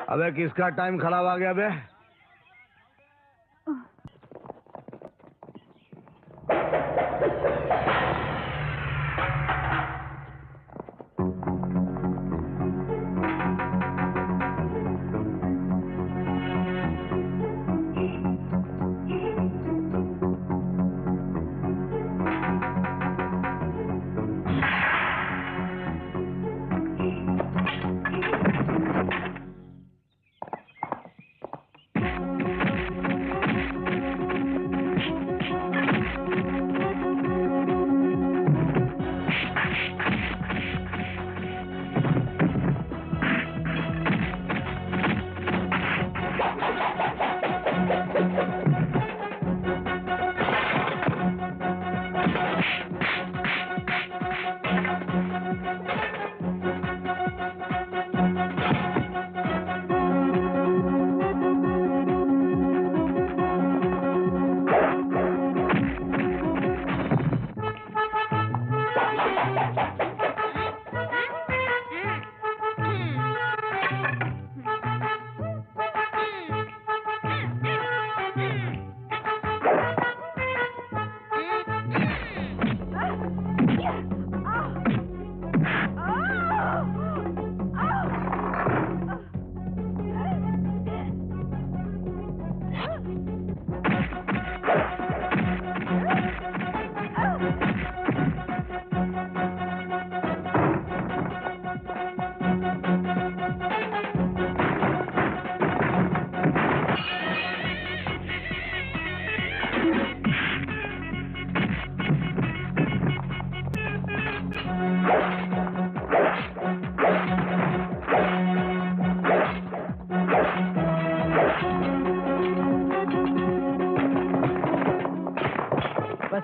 अबे किसका टाइम खराब आ गया बे?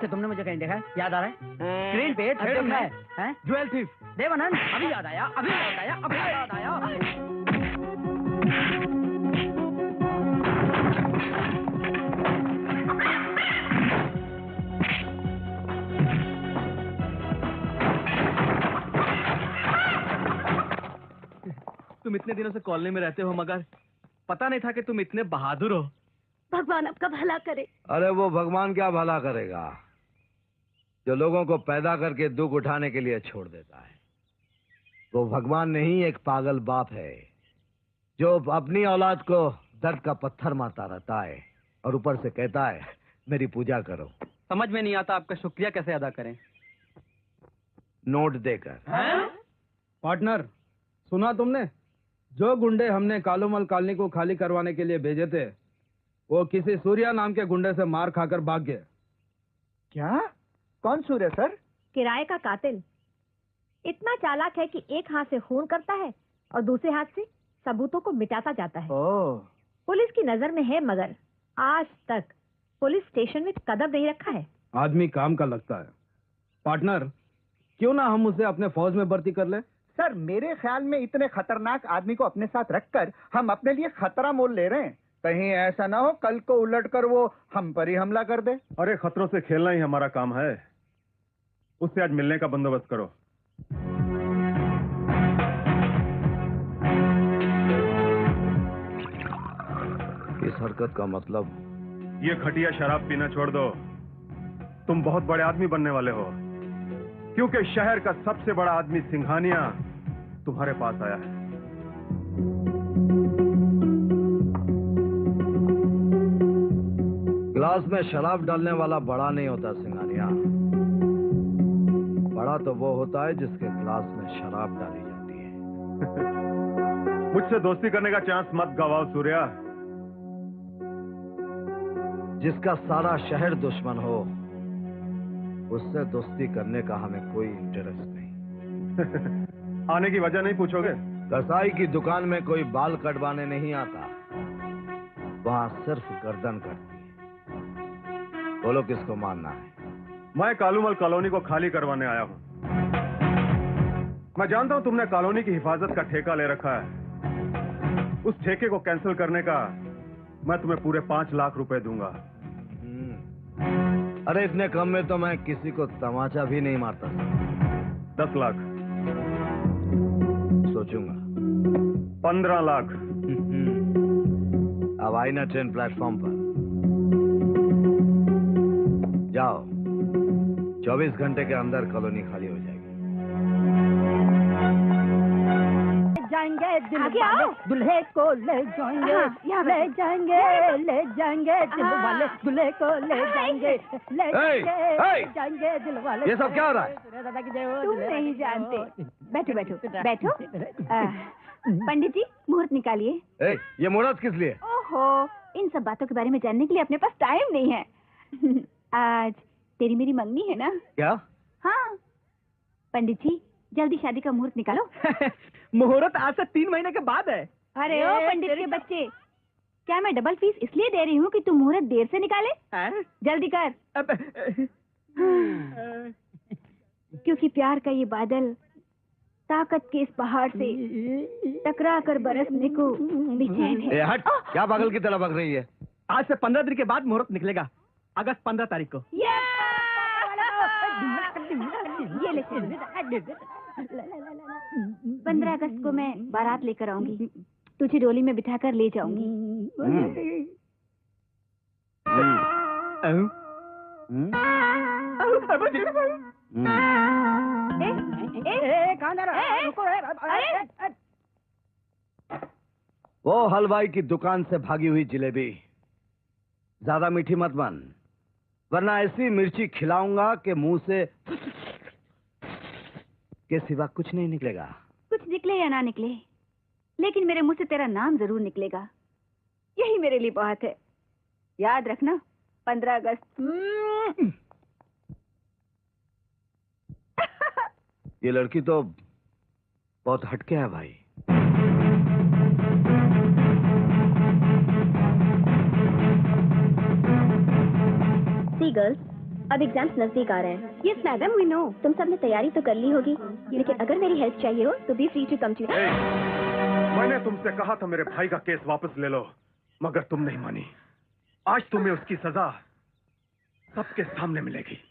तुमने मुझे कहीं देखा है? याद आ रहा है? स्क्रीन पे थर्ड है ज्वेल थीफ देवानंद। अभी याद आया, अभी याद आया, अभी याद आया। तुम इतने दिनों से कॉलोनी में रहते हो मगर पता नहीं था कि तुम इतने बहादुर हो। भगवान आपका भला करे। अरे वो भगवान क्या भला करेगा जो लोगों को पैदा करके दुख उठाने के लिए छोड़ देता है। वो भगवान नहीं, एक पागल बाप है जो अपनी औलाद को दर्द का पत्थर मारता रहता है और ऊपर से कहता है मेरी पूजा करो। समझ में नहीं आता आपका शुक्रिया कैसे अदा करें। नोट देकर। पार्टनर, सुना तुमने? जो गुंडे हमने कालूमल कॉलोनी को खाली करवाने के लिए भेजे थे वो किसी सूर्या नाम के गुंडे से मार खाकर भाग गए। क्या? कौन सूर्य सर? किराए का कातिल। इतना चालाक है कि एक हाथ से खून करता है और दूसरे हाथ से सबूतों को मिटाता जाता है। पुलिस की नजर में है मगर आज तक पुलिस स्टेशन में कदम नहीं रखा है। आदमी काम का लगता है। पार्टनर, क्यों ना हम उसे अपने फौज में भर्ती कर ले? सर मेरे ख्याल में इतने खतरनाक आदमी को अपने साथ रखकर हम अपने लिए खतरा मोल ले रहे हैं। कहीं ऐसा ना हो कल को उलटकर वो हम पर ही हमला कर दे। अरे खतरों से खेलना ही हमारा काम है। उससे आज मिलने का बंदोबस्त करो। इस हरकत का मतलब? ये खटिया शराब पीना छोड़ दो। तुम बहुत बड़े आदमी बनने वाले हो क्योंकि शहर का सबसे बड़ा आदमी सिंघानिया तुम्हारे पास आया है। ग्लास में शराब डालने वाला बड़ा नहीं होता सिंघानिया। बड़ा तो वो होता है जिसके ग्लास में शराब डाली जाती है। मुझसे दोस्ती करने का चांस मत गवाओ सूर्या। जिसका सारा शहर दुश्मन हो उससे दोस्ती करने का हमें कोई इंटरेस्ट नहीं। आने की वजह नहीं पूछोगे? कसाई की दुकान में कोई बाल कटवाने नहीं आता, वहां सिर्फ गर्दन कटती है। बोलो किसको मानना है? मैं कालूमल कॉलोनी को खाली करवाने आया हूं। मैं जानता हूं तुमने कॉलोनी की हिफाजत का ठेका ले रखा है। उस ठेके को कैंसिल करने का मैं तुम्हें पूरे 5 लाख रुपए दूंगा। अरे इतने कम में तो मैं किसी को तमाचा भी नहीं मारता। 10 लाख। सोचूंगा। 15 लाख। अब आई ना ट्रेन प्लेटफॉर्म पर। जाओ, 24 घंटे के अंदर कॉलोनी खाली हो जाएगी। जाएंगे दिल आगे वाले आओ। दुल्हे को ले जाएंगे, यहाँ ले जाएंगे दिल वाले दुल्हे को ले जाएंगे, ले जाएंगे दिल वाले। ये सब क्या हो रहा है? तुम नहीं जानते। बैठो बैठो बैठो। पंडित जी, मुहूर्त निकालिए। ये मुहूर्त किस लिए? ओहो, इन सब बातों के बारे में जानने के लिए अपने पास टाइम नहीं है। आज तेरी मेरी मंगनी है ना? क्या? हाँ। पंडित जी, जल्दी शादी का मुहूर्त निकालो। मुहूर्त आज से 3 महीने के बाद है। अरे ओ पंडित के बच्चे, क्या मैं डबल फीस इसलिए दे रही हूँ कि तू मुहूर्त देर से निकाले? जल्दी कर। क्योंकि प्यार का ये बादल ताकत के इस पहाड़ से टकरा कर बरसने को बेचैन है। हट, क्या पागल की तरह बक रही है? आज से 15 दिन के बाद मुहूर्त निकलेगा, अगस्त 15 तारीख को। ये ले 15 अगस्त को मैं बारात लेकर आऊंगी, तुझे डोली में बिठाकर ले जाऊंगी। कहाँ जा रहा है? रुको, वो हलवाई की दुकान से भागी हुई जिलेबी ज्यादा मीठी मत बन, वरना ऐसी मिर्ची खिलाऊंगा कि मुंह से के सिवा कुछ नहीं निकलेगा। कुछ निकले या ना निकले, लेकिन मेरे मुंह से तेरा नाम जरूर निकलेगा। यही मेरे लिए बहुत है। याद रखना, 15 अगस्त। ये लड़की तो बहुत हटके है भाई। सी गर्ल्स, अब एग्जाम्स नजदीक आ रहे हैं। Yes madam, we know. तुम सब ने तैयारी तो कर ली होगी, लेकिन अगर मेरी हेल्प चाहिए हो तो be free to come to. मैंने तुमसे कहा था मेरे भाई का केस वापस ले लो, मगर तुम नहीं मानी। आज तुम्हें उसकी सजा सबके सामने मिलेगी।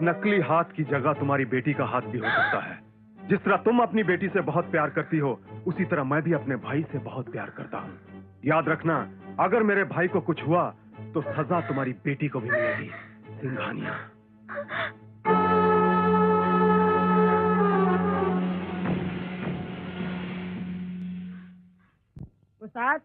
नकली हाथ की जगह तुम्हारी बेटी का हाथ भी हो सकता है। जिस तरह तुम अपनी बेटी से बहुत प्यार करती हो, उसी तरह मैं भी अपने भाई से बहुत प्यार करता हूँ। याद रखना, अगर मेरे भाई को कुछ हुआ तो सजा तुम्हारी बेटी को भी मिलेगी। सिंघानिया। उस्ताद,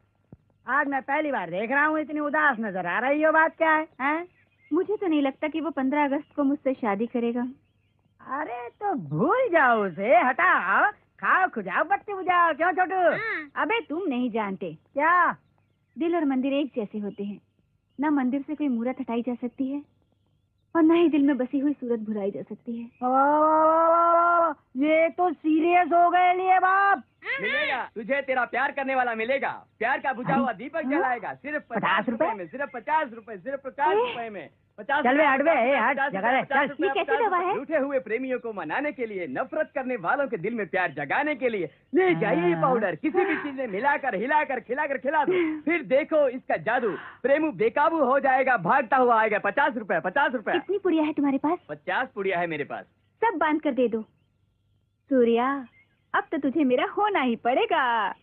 आज मैं पहली बार देख रहा हूँ इतनी उदास नजर आ रही हो। बात क्या है, हैं? मुझे तो नहीं लगता कि वो 15 अगस्त को मुझसे शादी करेगा। अरे तो भूल जाओ उसे, हटाओ, खाओ खुजाओ, बत्ती बुझाओ। क्यों छोटू? अबे तुम नहीं जानते, क्या? दिल और मंदिर एक जैसे होते हैं। ना मंदिर से कोई मूरत हटाई जा सकती है और ना ही दिल में बसी हुई सूरत भुलाई जा सकती है। ये तो सीरियस हो गए लिए बाप। मिलेगा तुझे, तेरा प्यार करने वाला मिलेगा। प्यार का बुझा हुआ दीपक जलाएगा, सिर्फ 50 रुपए में, सिर्फ 50 रुपए, सिर्फ 50 रुपए में। 50 चल बे, हट बे, हट, जगह दे, चल। ये कैसी दवा है? रूठे हुए प्रेमियों को मनाने के लिए, नफरत करने वालों के दिल में प्यार जगाने के लिए ले जाइए ये पाउडर। किसी भी चीज में मिलाकर, हिलाकर, खिलाकर खिला दो, फिर देखो इसका जादू। प्रेमू बेकाबू हो जाएगा, भागता हुआ आएगा। 50 रुपए, 50 रुपए। कितनी पुड़िया है तुम्हारे पास? 50 पुड़िया है मेरे पास। सब बांध कर दे दो। सूर्या, अब तो तुझे मेरा होना ही पड़ेगा।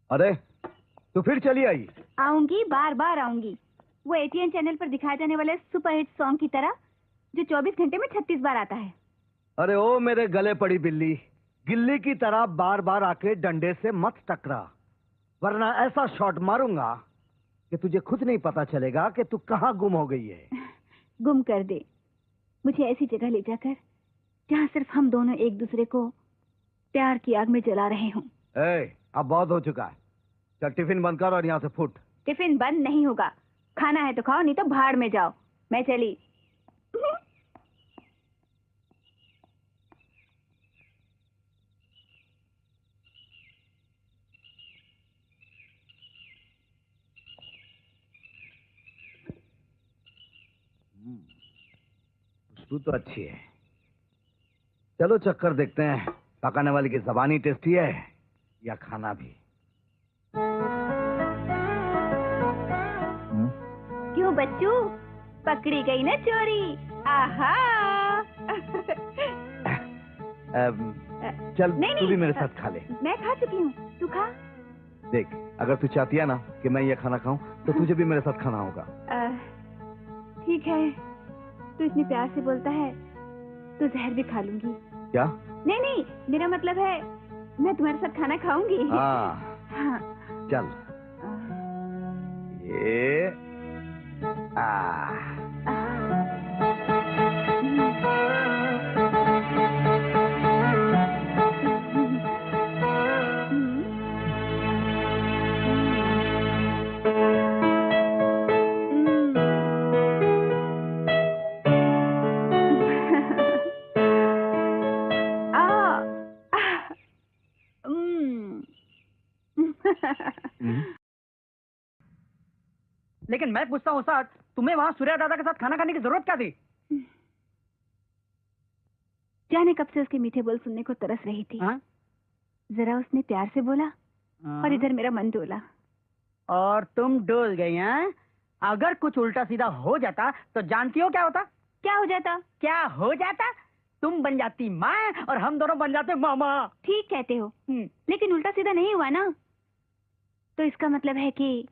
अरे तो फिर चली आई? आऊंगी, बार बार आऊंगी। वो एटीएन चैनल पर दिखाए जाने वाले सुपर हिट सॉन्ग की तरह, जो 24 घंटे में 36 बार आता है। अरे ओ मेरे गले पड़ी बिल्ली, गिल्ली की तरह बार बार आके डंडे से मत टकरा, वरना ऐसा शॉट मारूंगा कि तुझे खुद नहीं पता चलेगा कि तू कहाँ गुम हो गई है। गुम कर दे, मुझे ऐसी जगह ले जाकर जहाँ सिर्फ हम दोनों एक दूसरे को प्यार की आग में जला रहे हों। अब बहुत हो चुका है। चल टिफिन बंद कर और यहाँ से फुट। टिफिन बंद नहीं होगा। खाना है तो खाओ, नहीं तो भाड़ में जाओ। मैं चली। खुशबू तो अच्छी है। चलो चक्कर देखते हैं, पकाने वाली की ज़बानी टेस्टी है या खाना भी। क्यों बच्चू, पकड़ी गई ना चोरी? आहा। चल नहीं, तू भी नहीं, मेरे साथ खा ले। मैं खा चुकी हूँ, तू खा। देख, अगर तू चाहती है ना कि मैं ये खाना खाऊं तो तुझे भी मेरे साथ खाना होगा। ठीक है, तू इतने प्यार से बोलता है तो जहर भी खा लूंगी। क्या? नहीं नहीं, मेरा मतलब है मैं तुम्हारे साथ खाना खाऊंगी। हाँ। चल। ये लेकिन मैं पूछता हूँ सर, तुम्हें वहाँ सूर्या दादा के साथ खाना खाने की जरूरत क्या थी? जाने कब से उसके मीठे बोल सुनने को तरस रही थी। जरा उसने प्यार से बोला और इधर मेरा मन डोला। और तुम डोल गई हैं? अगर कुछ उल्टा सीधा हो जाता तो जानती हो क्या होता? क्या हो जाता? क्या हो जाता? तुम बन जाती माँ और हम दोनों बन जाते मामा। ठीक कहते हो, लेकिन उल्टा सीधा नहीं हुआ ना। तो इसका मतलब है कि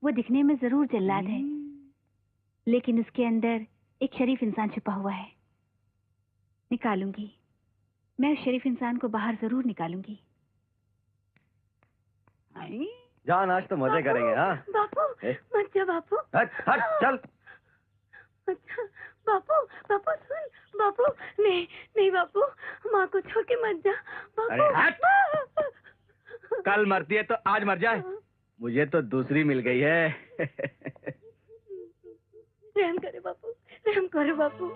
वो दिखने में जरूर जल्लाद है, लेकिन उसके अंदर एक शरीफ इंसान छुपा हुआ है। निकालूंगी, मैं उस शरीफ इंसान को बाहर जरूर निकालूंगी। जान, आज तो मजे करेंगे। हाँ बापू, मत जा बापू। हट हट चल। अच्छा बापू, बापू सुन। बापू नहीं नहीं बापू, माँ को छोड़ के मत जा बापू। अरे हट। कल मरती है तो आज मर जाए, मुझे तो दूसरी मिल गई है। रहम करे बापू, रहम करे बापू।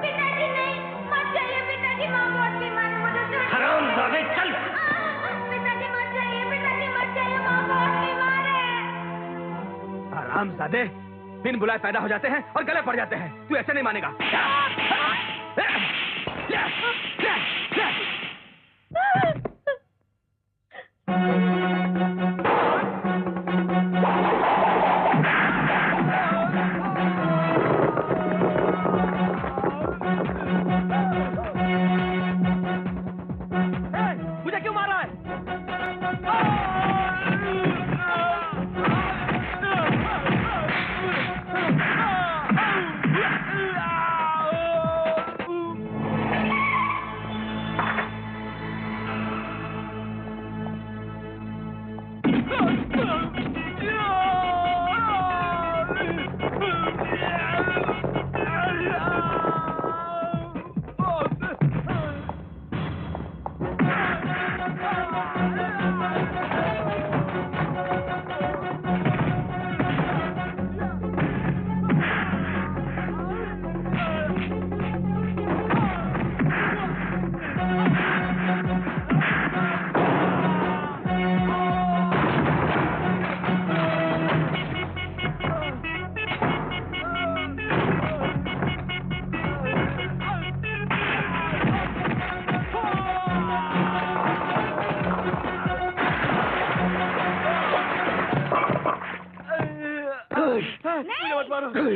पिताजी नहीं, मत जाइए पिताजी, माँ बहुत बीमार है, मुझे हरामजादे, चल। पिताजी मत जाइए, पिताजी मत जाइए, माँ बहुत बीमार है। हरामजादे, बिन बुलाए पैदा हो जाते हैं और गले पड़ जाते हैं। तू ऐसे नहीं मानेगा। मुझे क्यों मारा है?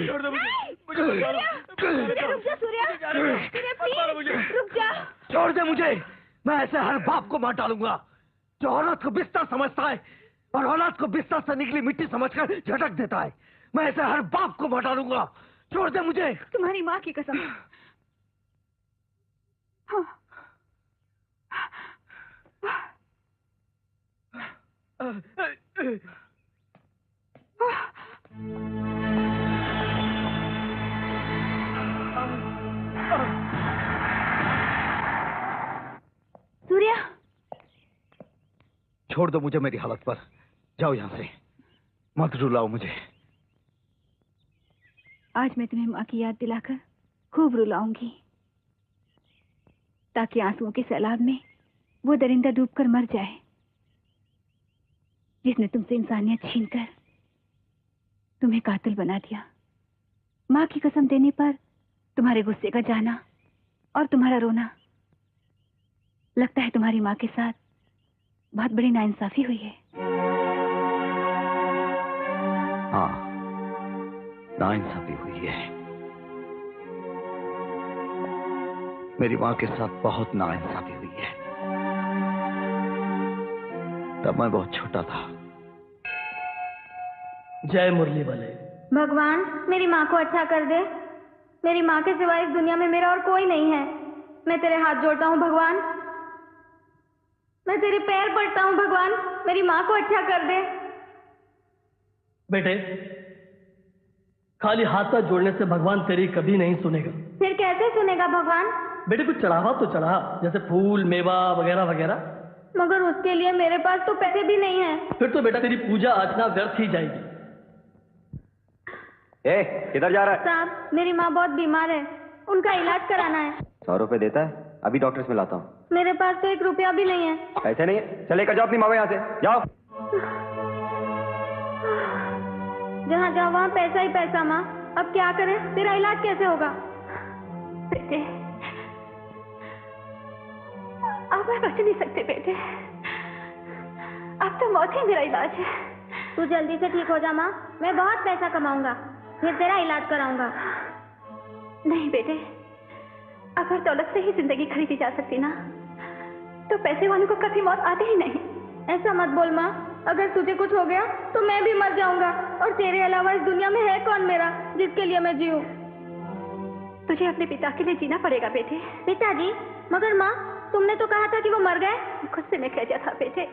छोड़ दो मुझे, रुक जा सूर्या, प्लीज रुक जा। छोड़ दे मुझे। मैं ऐसे हर बाप को मार डालूंगा जो औरत को बिस्तर समझता है और औलाद को बिस्तर से निकली मिट्टी समझकर झटक देता है। मैं ऐसे हर बाप को मार डालूंगा। छोड़ दे मुझे। तुम्हारी माँ की कसम। छोड़ दो मुझे मेरी हालत पर। जाओ यहाँ से, मत रुलाओ मुझे। आज मैं तुम्हें माँ की याद दिलाकर खूब रुलाऊंगी, ताकि आंसुओं के सैलाब में वो दरिंदा डूबकर मर जाए जिसने तुमसे इंसानियत छीनकर तुम्हें कातिल बना दिया। माँ की कसम देने पर तुम्हारे गुस्से का जाना और तुम्हारा रोना, लगता है तुम्हारी माँ के साथ बहुत बड़ी नाइंसाफी हुई है। हाँ, नाइंसाफी हुई है। मेरी माँ के साथ बहुत नाइंसाफी हुई है। तब मैं बहुत छोटा था। जय मुरली वाले। भगवान मेरी माँ को अच्छा कर दे। मेरी माँ के सिवाय इस दुनिया में मेरा और कोई नहीं है। मैं तेरे हाथ जोड़ता हूँ भगवान, मैं तेरे पैर पड़ता हूँ भगवान, मेरी माँ को अच्छा कर दे। बेटे, खाली हाथ पैर जोड़ने से भगवान तेरी कभी नहीं सुनेगा। फिर कैसे सुनेगा भगवान? बेटे कुछ चढ़ावा तो चढ़ा, जैसे फूल मेवा वगैरह वगैरह। मगर उसके लिए मेरे पास तो पैसे भी नहीं है। फिर तो बेटा तेरी पूजा अर्चना व्यर्थ ही जाएगी। किधर जा रहा है? साहब मेरी माँ बहुत बीमार है, उनका इलाज कराना है। 100 रुपए देता है? अभी डॉक्टर से मिलाता हूँ। मेरे पास तो 1 रुपया भी नहीं है। ऐसे नहीं है, चले कर जाओ अपनी माँ को यहाँ से, जाओ। जहाँ जाओ वहाँ पैसा ही पैसा। माँ अब क्या करें, तेरा इलाज कैसे होगा? बेटे, अब मैं बच नहीं सकते बेटे, अब तो मौत ही मेरा इलाज है। तू जल्दी से ठीक हो जा माँ, मैं बहुत पैसा कमाऊंगा, फिर तेरा इलाज कराऊंगा। नहीं बेटे, अगर दौलत से ही जिंदगी खरीदी जा सकती ना, तो पैसे वालों को कभी मौत आती ही नहीं। ऐसा मत बोल माँ, अगर तुझे कुछ हो गया तो मैं भी मर जाऊंगा, और तेरे अलावा इस दुनिया में है कौन मेरा जिसके लिए मैं जीऊं? तुझे अपने पिता के लिए जीना पड़ेगा बेटे। पिताजी? मगर माँ तुमने तो कहा था कि वो मर गए। गुस्से में कह दिया था बेटे।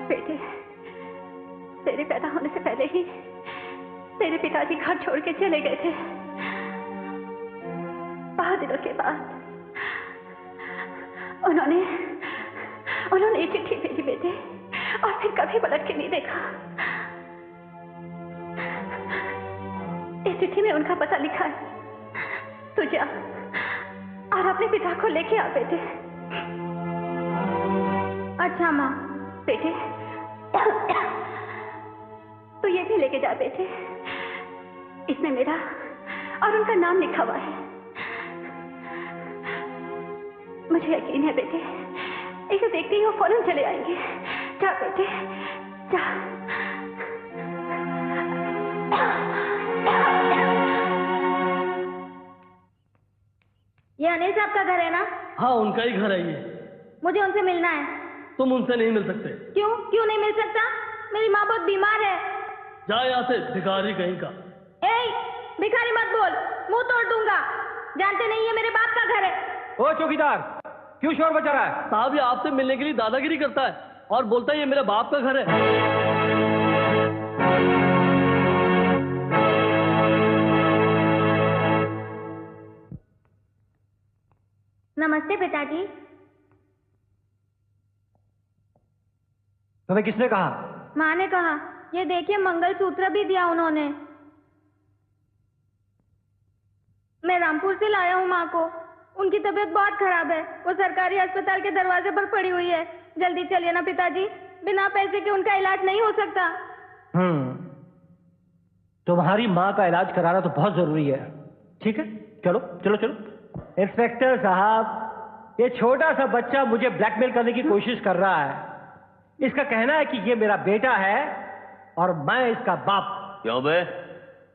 बेटे, तेरे पैदा होने से पहले ही तेरे पिताजी घर छोड़ के चले गए थे। बहुत दिनों के बाद उन्होंने एक चिट्ठी भेजी बेटे, और फिर कभी पलट के नहीं देखा। इस चिट्ठी में उनका पता लिखा है। तू जा और अपने पिता को लेके आ बेटे। अच्छा माँ। बेटे, तो ये भी लेके जा बेटे, इसमें मेरा और उनका नाम लिखा हुआ है। मुझे यकीन है बेटे, इसे देखते ही वो फौरन चले आएंगे। जा बेटे, जा। ये अनिल साहब का घर है ना? हाँ, उनका ही घर है ये। मुझे उनसे मिलना है। तुम उनसे नहीं मिल सकते। क्यों? क्यों नहीं मिल सकता? मेरी माँ बहुत बीमार है। जा यहाँ से, भिखारी कहीं का। भिखारी मत बोल, मुंह तोड़ दूंगा। जानते नहीं, ये मेरे बाप का घर है। ओ चौकीदार, क्यों शोर मचा रहा है? साहब ये आपसे मिलने के लिए दादागिरी करता है और बोलता है ये मेरे बाप का घर है। नमस्ते पिताजी। तुम्हें किसने कहा? माँ ने कहा। ये देखिए, मंगलसूत्र भी दिया उन्होंने। मैं रामपुर से लाया हूँ माँ को। उनकी तबीयत बहुत खराब है, वो सरकारी अस्पताल के दरवाजे पर पड़ी हुई है। जल्दी चलिए ना पिताजी, बिना पैसे के उनका इलाज नहीं हो सकता। तुम्हारी माँ का इलाज कराना तो बहुत जरूरी है। ठीक है, चलो चलो चलो। इंस्पेक्टर साहब, ये छोटा सा बच्चा मुझे ब्लैकमेल करने की कोशिश कर रहा है। इसका कहना है कि ये मेरा बेटा है और मैं इसका बाप। क्यों बे,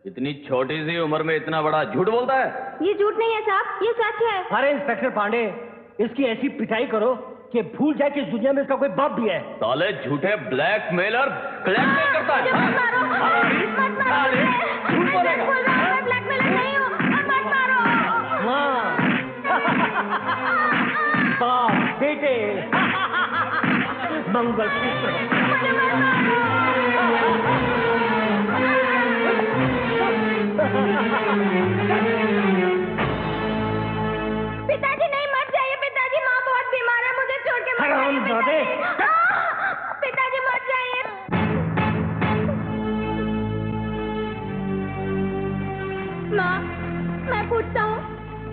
इतनी छोटी सी उम्र में इतना बड़ा झूठ बोलता है? ये झूठ नहीं है साहब, ये सच है। अरे इंस्पेक्टर पांडे, इसकी ऐसी पिटाई करो कि भूल जाए कि इस दुनिया में इसका कोई बाप भी है। साले झूठे ब्लैकमेलर ब्लैकमेल करता है। मत मारो, मत मारो। झूठ बोलेगा। मैं ब्लैकमेलर नहीं हूँ, मत मारो। बाप बेटे मंगलसूत्र। पिताजी नहीं, मत जाइए पिताजी।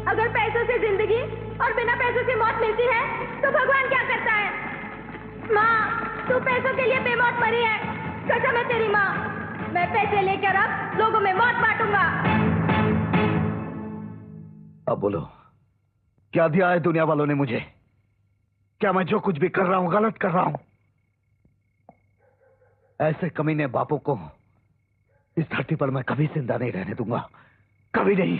अगर पैसों से जिंदगी और बिना पैसों से मौत मिलती है तो भगवान क्या करता है? माँ, तू पैसों के लिए बेमौत मरी है। कसम है तेरी माँ, मैं पैसे लेकर अब लोगों में मौत बांटूंगा। अब बोलो, क्या दिया है दुनिया वालों ने मुझे? क्या मैं जो कुछ भी कर रहा हूं गलत कर रहा हूं? ऐसे कमीने बापों को इस धरती पर मैं कभी जिंदा नहीं रहने दूंगा, कभी नहीं।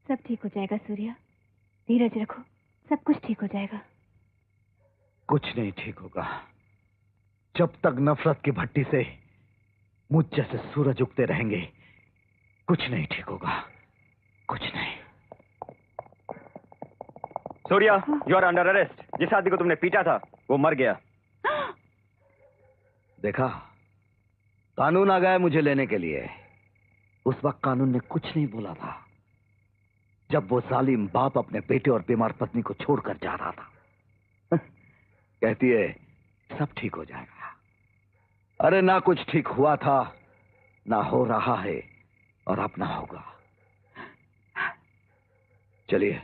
सब ठीक हो जाएगा सूर्या, धीरज रखो, सब कुछ ठीक हो जाएगा। कुछ नहीं ठीक होगा जब तक नफरत की भट्टी से मुझ जैसे सूरज उगते रहेंगे। कुछ नहीं ठीक होगा, कुछ नहीं। Surya, you are under arrest. जिस आदमी को तुमने पीटा था वो मर गया। देखा, कानून आ गया मुझे लेने के लिए। उस वक्त कानून ने कुछ नहीं बोला था जब वो जालिम बाप अपने बेटे और बीमार पत्नी को छोड़कर जा रहा था। कहती है सब ठीक हो जाएगा। अरे ना कुछ ठीक हुआ था, ना हो रहा है, और अब ना होगा। चलिए।